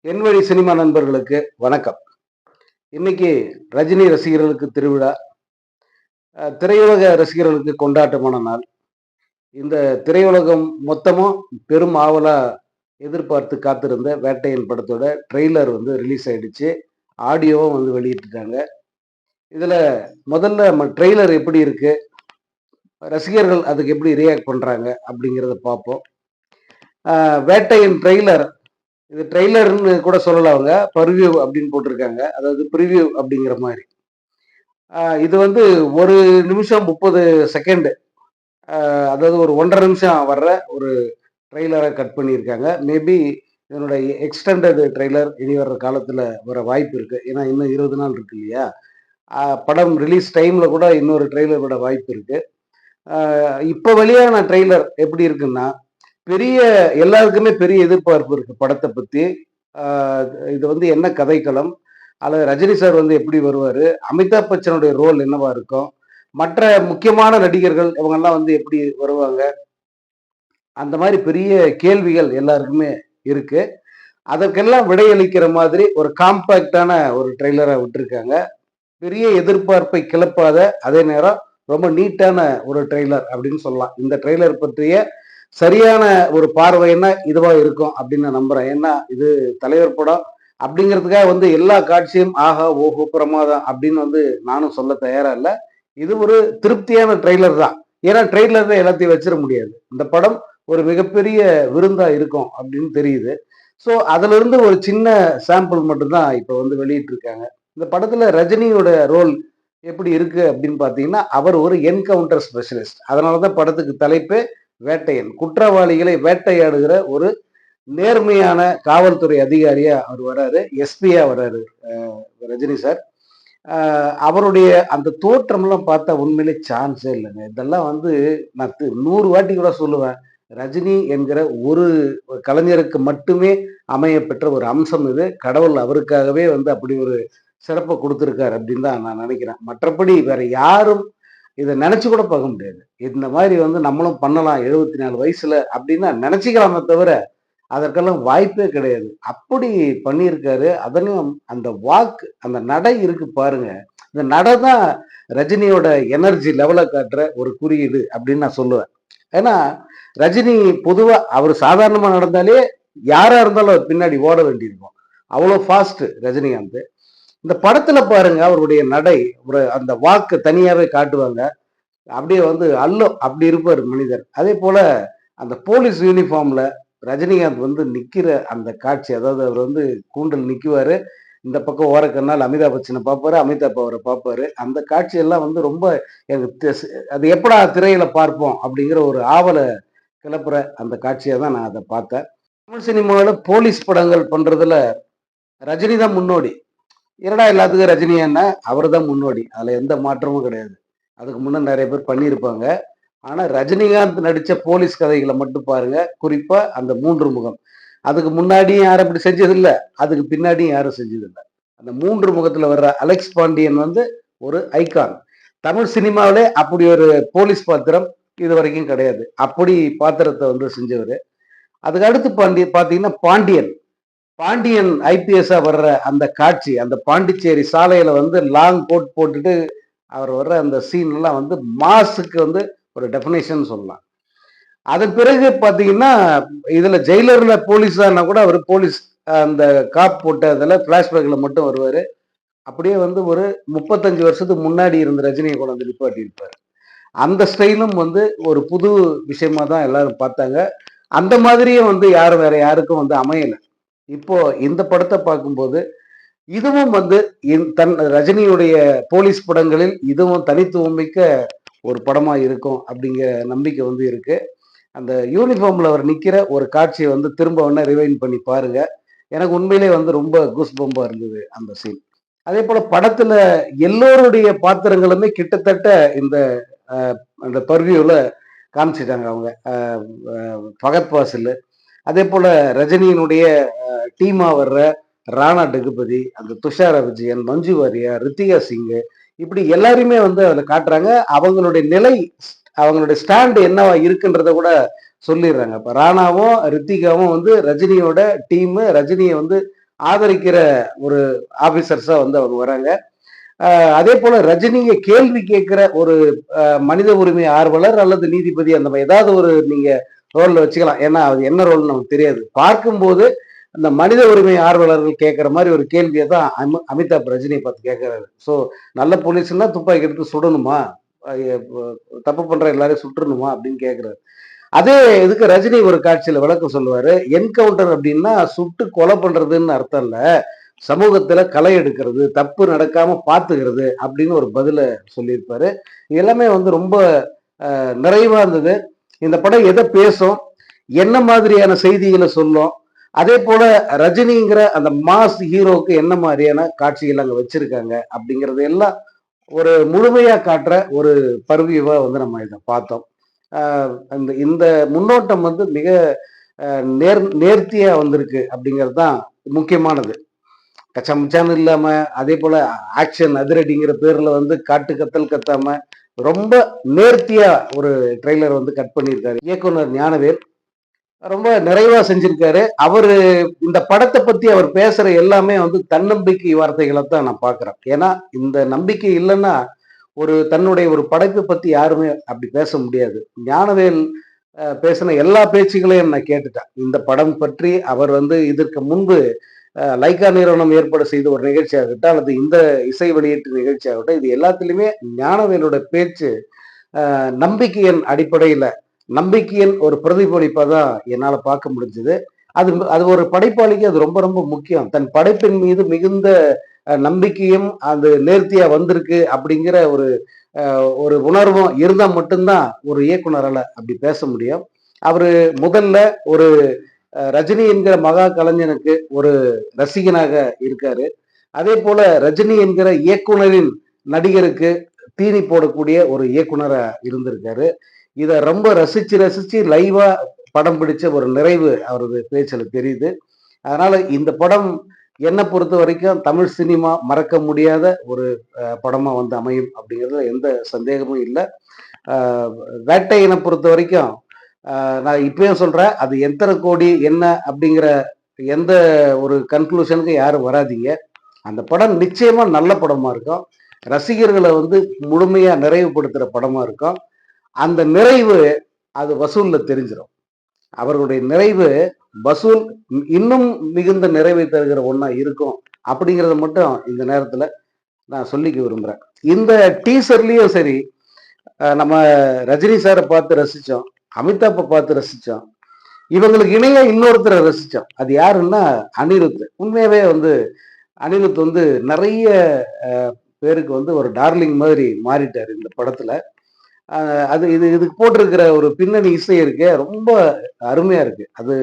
என் வழி சினிமா நண்பர்களுக்கு வணக்கம். இன்னைக்கு ரஜினி ரசிகர்களுக்கு திருவிழா, திரையுலக ரசிகர்களுக்கு கொண்டாட்டமான நாள். இந்த திரையுலகம் மொத்தமும் பெரும் ஆவலா எதிர்பார்த்து காத்திருந்த வேட்டையன் படத்தோட ட்ரெய்லர் வந்து ரிலீஸ் ஆயிடுச்சு. ஆடியோவும் வந்து வெளியிட்டுட்டாங்க. இதுல முதல்ல நம்ம ட்ரெய்லர் எப்படி இருக்கு? ரசிகர்கள் அதுக்கு எப்படி ரியாக்ட் பண்றாங்க? அப்படிங்கிறத பார்ப்போம். வேட்டையன் ட்ரெய்லர் இது ட்ரெய்லர்ன்னு கூட சொல்லல அவங்க. பர்வியூ அப்படின்னு போட்டிருக்காங்க. அதாவது பிரிவியூ அப்படிங்கிற மாரி. இது வந்து 1 நிமிஷம் 30 செகண்ட். அதாவது ஒரு 1½ நிமிஷம் வர்ற ஒரு ட்ரெய்லரா கட் பண்ணியிருக்காங்க. மேபி இதனுடைய எக்ஸ்டெண்டட் ட்ரெய்லர் இனி வர்ற காலத்துல வர வாய்ப்பு இருக்கு. ஏன்னா இன்னும் 20 நாள் இருக்கு இல்லையா? படம் ரிலீஸ் டைம்ல கூட இன்னொரு ட்ரெய்லர் விட வாய்ப்பு இருக்கு. இப்ப வெளியான ட்ரெய்லர் எப்படி இருக்குன்னா, பெரிய எல்லாருக்குமே பெரிய எதிர்பார்ப்பு இருக்கு படத்த பத்தி. ஆ இது வந்து என்ன கதைக்களம்? அதுல ரஜினி சார் வந்து எப்படி வருவாரு? அமிதாப் பச்சனுடைய ரோல் என்னவா இருக்கும்? மற்ற முக்கியமான நடிகர்கள் இவங்கெல்லாம் வந்து எப்படி வருவாங்க? அந்த மாரி பெரிய கேள்விகள் எல்லாருக்குமே இருக்கு. அதற்கெல்லாம் விடையளிக்கிற மாதிரி ஒரு காம்பேக்ட்டான ஒரு ட்ரெய்லரா விட்டுருக்காங்க. பெரிய எதிர்பார்ப்பை கிளப்பாத, அதே நேரம் ரொம்ப நீட்டான ஒரு ட்ரெய்லர் அப்படின்னு சொல்லலாம். இந்த ட்ரெய்லர் பற்றிய சரியான ஒரு பார்வைன்னா இதுவா இருக்கும் அப்படின்னு நான் நம்புறேன். ஏன்னா, இது தலைவர் படம் அப்படிங்கிறதுக்காக வந்து எல்லா காட்சியும் ஆஹா, ஓஹோ, பிரமாதம் அப்படின்னு வந்து நானும் சொல்ல தயாரா இல்ல. இது ஒரு திருப்தியான ட்ரெய்லர் தான். ஏன்னா ட்ரெய்லர்ல எல்லாத்தையும் வச்சிட முடியாது. இந்த படம் ஒரு மிகப்பெரிய விருந்தா இருக்கும் அப்படின்னு தெரியுது. ஸோ அதிலிருந்து ஒரு சின்ன சாம்பிள் மட்டும் தான் இப்ப வந்து வெளியிட்டிருக்காங்க. இந்த படத்துல ரஜினியோட ரோல் எப்படி இருக்கு அப்படின்னு பார்த்தீங்கன்னா, அவர் ஒரு என்கவுண்டர் ஸ்பெஷலிஸ்ட். அதனால தான் படத்துக்கு தலைப்பே வேட்டையன். குற்றவாளிகளை வேட்டையாடுகிற ஒரு நேர்மையான காவல்துறை அதிகாரியா அவர் வராரு. எஸ்பியா வராரு ரஜினி சார். அவருடைய அந்த தோற்றம்லாம் பார்த்தா உண்மையிலே சான்ஸே இல்லைங்க. இதெல்லாம் வந்து நான் 100 வாட்டி கூட சொல்லுவேன். ரஜினி என்கிற ஒரு கலைஞருக்கு மட்டுமே அமையப்பெற்ற ஒரு அம்சம் இது. கடவுள் அவருக்காகவே வந்து அப்படி ஒரு சிறப்ப குடுத்திருக்காரு அப்படின்னு தான் நான் நினைக்கிறேன். மற்றபடி வேற யாரும் இத நெனச்சு கூட பார்க்க முடியாது. இந்த மாரி வந்து நம்மளும் பண்ணலாம் 74 வயசுல அப்படின்னு நெனச்சுக்கலாமே தவிர, அதற்கெல்லாம் வாய்ப்பே கிடையாது. அப்படி பண்ணியிருக்காரு. அதுலயும் அந்த வாக்கு, அந்த நடை இருக்கு பாருங்க. இந்த நடை தான் ரஜினியோட எனர்ஜி லெவல காட்டுற ஒரு குறியீடு அப்படின்னு நான் சொல்லுவேன். ஏன்னா, ரஜினி பொதுவா அவரு சாதாரணமா நடந்தாலே யாரா இருந்தாலும் அவர் பின்னாடி ஓட வேண்டியிருக்கும். அவ்வளோ ஃபாஸ்ட் ரஜினிகாந்த். இந்த படத்துல பாருங்க அவருடைய நடை, ஒரு அந்த வாக்கு தனியாவே காட்டுவாங்க. அப்படியே வந்து அல்லும் அப்படி இருப்பாரு மனிதர். அதேபோல அந்த போலீஸ் யூனிஃபார்ம்ல ரஜினிகாந்த் வந்து நிக்கிற அந்த காட்சி, அதாவது அவர் வந்து கூண்டில் நிக்குவாரு. இந்த பக்கம் ஓரக்கண்ணால் அமிதாப் பச்சன பார்ப்பாரு, அமிதாப் அவர பார்ப்பாரு. அந்த காட்சியெல்லாம் வந்து ரொம்ப எனக்கு அது எப்படா திரையில பார்ப்போம் அப்படிங்கிற ஒரு ஆவல கிளப்புற அந்த காட்சியா தான் நான் அத பார்த்தேன். தமிழ் சினிமாவுல போலீஸ் படங்கள் பண்றதுல ரஜினி தான் முன்னோடி. என்னடா எல்லாத்துக்கும் ரஜினி என்ன? அவரு தான் முன்னோடி. அதுல எந்த மாற்றமும் கிடையாது. அதுக்கு முன்ன நெறைய பேர் பண்ணியிருப்பாங்க. ஆனா ரஜினிகாந்த் நடிச்ச போலீஸ் கதைகள மட்டும் பாருங்க. குறிப்பா அந்த 3 முகம். அதுக்கு முன்னாடியும் யாரும் அப்படி செஞ்சதில்ல. அதுக்கு பின்னாடியும் யாரும் செஞ்சதில்ல. அந்த 3 முகத்துல வர்ற அலெக்ஸ் பாண்டியன் வந்து ஒரு ஐகான். தமிழ் சினிமாவிலே அப்படி ஒரு போலீஸ் பாத்திரம் இதுவரைக்கும் கிடையாது. அப்படி பாத்திரத்த வந்து செஞ்சவரு. அதுக்கு அடுத்து பார்த்தீங்கன்னா பாண்டியன். பாண்டியன் ஐபிஎஸ்ஸா வர்ற அந்த காட்சி, அந்த பாண்டிச்சேரி சாலையில வந்து லாங் கோட் போட்டுட்டு அவர் வர்ற அந்த சீன் எல்லாம் வந்து மாஸுக்கு வந்து ஒரு டெஃபினேஷன் சொல்லலாம். அதன் பிறகு பார்த்தீங்கன்னா, இதுல ஜெயிலர்ல போலீஸானா கூட அவரு போலீஸ் அந்த காப் போட்ட அதுல ஃபிளாஷ்பேக்ல மட்டும் வருவாரு. அப்படியே வந்து ஒரு 35 வருஷத்துக்கு முன்னாடி இருந்த ரஜினிய கொண்டு வந்து நிப்பாட்டியிருப்பாரு. அந்த ஸ்டைலும் வந்து ஒரு புது விஷயமா தான் எல்லாரும் பார்த்தாங்க. அந்த மாதிரியே வந்து யாரும் வேற யாருக்கும் வந்து அமையல. இப்போ இந்த படத்த பார்க்கும்போது, இதுவும் வந்து தன் ரஜினியுடைய போலீஸ் படங்களில் இதுவும் தனித்துவம் மிக்க ஒரு படமா இருக்கும் அப்படிங்கிற நம்பிக்கை வந்து இருக்கு. அந்த யூனிஃபார்ம்ல அவர் நிக்கிற ஒரு காட்சிய வந்து திரும்ப வேணா ரிவைண்ட் பண்ணி பாருங்க. எனக்கு உண்மையிலேயே வந்து ரொம்ப கூஸ் பம்பா இருந்தது அந்த சீன். அதேபோல படத்துல எல்லோருடைய பாத்திரங்களுமே கிட்டத்தட்ட இந்த அ அந்த பர்வியூல காமிச்சுட்டாங்க அவங்க. ஃபகத் ஃபாசில், அதேபோல ரஜினியினுடைய டீமா வர்ற ராணா டெகுபதி, அந்த துஷாரா விஜயன், மஞ்சு வாரியர், ரித்திகா சிங், இப்படி எல்லாரையுமே வந்து அதுல காட்டுறாங்க. அவங்களுடைய நிலை, அவங்களுடைய ஸ்டாண்ட் என்னவா இருக்குன்றத கூட சொல்லிடுறாங்க. இப்ப ராணாவும் ரித்திகாவும் வந்து ரஜினியோட டீம், ரஜினியை வந்து ஆதரிக்கிற ஒரு ஆபீசர்ஸா வந்து அவங்க வராங்க. அதே போல ரஜினியை கேள்வி கேட்கிற ஒரு மனித உரிமை ஆர்வலர் அல்லது நீதிபதி அந்த மாதிரி ஏதாவது ஒரு நீங்க ரோல்ல வச்சுக்கலாம். ஏன்னா அது என்ன ரோல்னு நமக்கு தெரியாது. பார்க்கும்போது அந்த மனித உரிமை ஆர்வலர்கள் கேட்கிற மாதிரி ஒரு கேள்வியை தான் அமிதாப் ரஜினியை பார்த்து கேட்கிறாரு. ஸோ நல்ல போலீஸ்னா துப்பாக்கி எடுத்து சுடணுமா? தப்பு பண்ற எல்லாரையும் சுட்டுறணுமா அப்படின்னு கேட்கிறாரு. அதே இதுக்கு ரஜினி ஒரு காட்சியில விளக்கம் சொல்லுவாரு. என்கவுண்டர் அப்படின்னா சுட்டு கொலை பண்றதுன்னு அர்த்தம் இல்ல. சமூகத்துல களை எடுக்கிறது, தப்பு நடக்காம பாத்துக்கிறது அப்படின்னு ஒரு பதில சொல்லியிருப்பாரு. இது எல்லாமே வந்து ரொம்ப நிறைவா இருந்தது. இந்த படம் எதை பேசும், என்ன மாதிரியான செய்திகளை சொல்லும், அதே போல ரஜினிங்கிற அந்த மாஸ் ஹீரோவுக்கு என்ன மாதிரியான காட்சிகள் அங்க வச்சிருக்காங்க அப்படிங்கறது எல்லாம் ஒரு முழுமையா காட்டுற ஒரு பர்வியூவா வந்து நம்ம இதை பார்த்தோம். இந்த இந்த முன்னோட்டம் வந்து மிக நேர்த்தியா வந்திருக்கு அப்படிங்கிறது தான் முக்கியமானது. கச்சமுச்சான்னு இல்லாம அதே போல ஆக்ஷன் அதிரடிங்கிற பேர்ல வந்து காட்டு கத்தல் கத்தாம ரொம்ப நேர்த்தியா ஒரு ட்ரெய்லர் வந்து கட் பண்ணியிருக்காரு இயக்குனர் ஞானவேல். ரொம்ப நிறைவா செஞ்சிருக்காரு. அவரு இந்த படத்தை பத்தி அவர் பேசுற எல்லாமே வந்து தன்னம்பிக்கை வார்த்தைகளை தான் நான் பாக்குறேன். ஏன்னா இந்த நம்பிக்கை இல்லைன்னா ஒரு தன்னுடைய ஒரு படைப்பை பத்தி யாருமே அப்படி பேச முடியாது. ஞானவேல் பேசின எல்லா பேச்சுகளையும் நான் கேட்டுட்டேன். இந்த படம் பற்றி அவர் வந்து இதற்கு முன்பு லைக்கா நிறுவனம் ஏற்பாடு செய்த ஒரு நிகழ்ச்சியாகட்டும் அல்லது இந்த இசை வெளியீட்டு நிகழ்ச்சியாகட்டும், இது எல்லாத்திலுமே ஞானவேலோட பேச்சு நம்பிக்கையின் அடிப்படையில நம்பிக்கையின் ஒரு பிரதிபலிப்பா தான் என்னால பார்க்க முடிஞ்சது. அது அது ஒரு படைப்பாளிக்கு அது ரொம்ப ரொம்ப முக்கியம். தன் படைப்பின் மீது மிகுந்த நம்பிக்கையும் அது நேர்த்தியா வந்திருக்கு அப்படிங்கிற ஒரு ஒரு உணர்வும் இருந்தா மட்டும்தான் ஒரு இயக்குனரால அப்படி பேச முடியும். அவரு முதல்ல ஒரு ரஜினி என்கிற மகா கலைஞனுக்கு ஒரு ரசிகனாக இருக்காரு. அதே போல ரஜினி என்கிற இயக்குனரின் நடிகருக்கு தீனி போடக்கூடிய ஒரு இயக்குனரா இருந்திருக்காரு. இத ரொம்ப ரசிச்சு ரசிச்சு லைவா படம் பிடிச்ச ஒரு நிறைவு அவரது பேச்சுல தெரியுது. அதனால இந்த படம் என்ன பொறுத்த வரைக்கும் தமிழ் சினிமா மறக்க முடியாத ஒரு படமா வந்து அமையும் அப்படிங்கிறதுல எந்த சந்தேகமும் இல்லை. வேட்டையினை பொறுத்த வரைக்கும் நான் இப்பயும் சொல்றேன், அது எத்தனை கோடி என்ன அப்படிங்கிற எந்த ஒரு கன்க்ளூஷனுக்கு யாரும் வராதீங்க. அந்த படம் நிச்சயமா நல்ல படமா இருக்கும். ரசிகர்களை வந்து முழுமையா நிறைவுபடுத்துற படமா இருக்கும். அந்த நிறைவு அது வசூல்ல தெரிஞ்சிடும். அவர்களுடைய நிறைவு வசூல் இன்னும் மிகுந்த நிறைவை தருகிற ஒண்ணா இருக்கும் அப்படிங்கறத மட்டும் இந்த நேரத்துல நான் சொல்லிக்க விரும்புறேன். இந்த டீசர்லயும் சரி, நம்ம ரஜினி சாரை பார்த்து ரசிச்சோம், அமிதாப்பை பார்த்து ரசிச்சோம், இவங்களுக்கு இணையா இன்னொருத்தரை ரசிச்சோம். அது யாருன்னா அனிருத். உண்மையாவே வந்து அனிருத் வந்து நிறைய பேருக்கு வந்து ஒரு டார்லிங் மாதிரி மாறிட்டாரு இந்த படத்துல. அது இதுக்கு போட்டிருக்கிற ஒரு பின்னணி இசை இருக்கு, ரொம்ப அருமையா இருக்கு. அது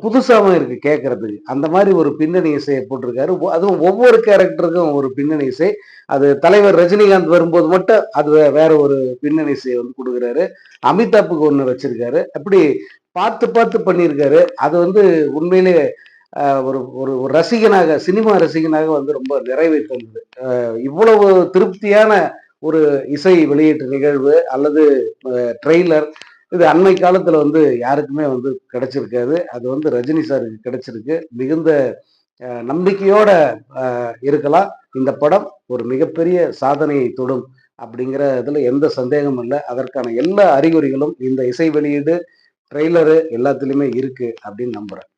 புதுசாவும் இருக்கு கேட்கறதுக்கு. அந்த மாதிரி ஒரு பின்னணி இசையை போட்டிருக்காரு. அதுவும் ஒவ்வொரு கேரக்டருக்கும் ஒரு பின்னணி இசை. அது தலைவர் ரஜினிகாந்த் வரும்போது மட்டும் அது வேற ஒரு பின்னணி இசையை வந்து கொடுக்குறாரு. அமிதாப்புக்கு ஒண்ணு வச்சிருக்காரு. அப்படி பார்த்து பார்த்து பண்ணியிருக்காரு. அது வந்து உண்மையிலே ஒரு ஒரு ரசிகனாக, சினிமா ரசிகனாக வந்து ரொம்ப நிறைவை தந்தது. இவ்வளவு திருப்தியான ஒரு இசை வெளியீட்டு நிகழ்வு அல்லது ட்ரெய்லர் இது அண்மை காலத்துல வந்து யாருக்குமே வந்து கிடைச்சிருக்காது. அது வந்து ரஜினி சாருக்கு கிடைச்சிருக்கு. மிகுந்த நம்பிக்கையோட இருக்கலாம். இந்த படம் ஒரு மிகப்பெரிய சாதனையை தொடும் அப்படிங்கிற இதுல எந்த சந்தேகமும் இல்லை. அதற்கான எல்லா அறிகுறிகளும் இந்த இசை வெளியீடு ட்ரெய்லரு எல்லாத்துலயுமே இருக்கு அப்படின்னு நம்புறேன்.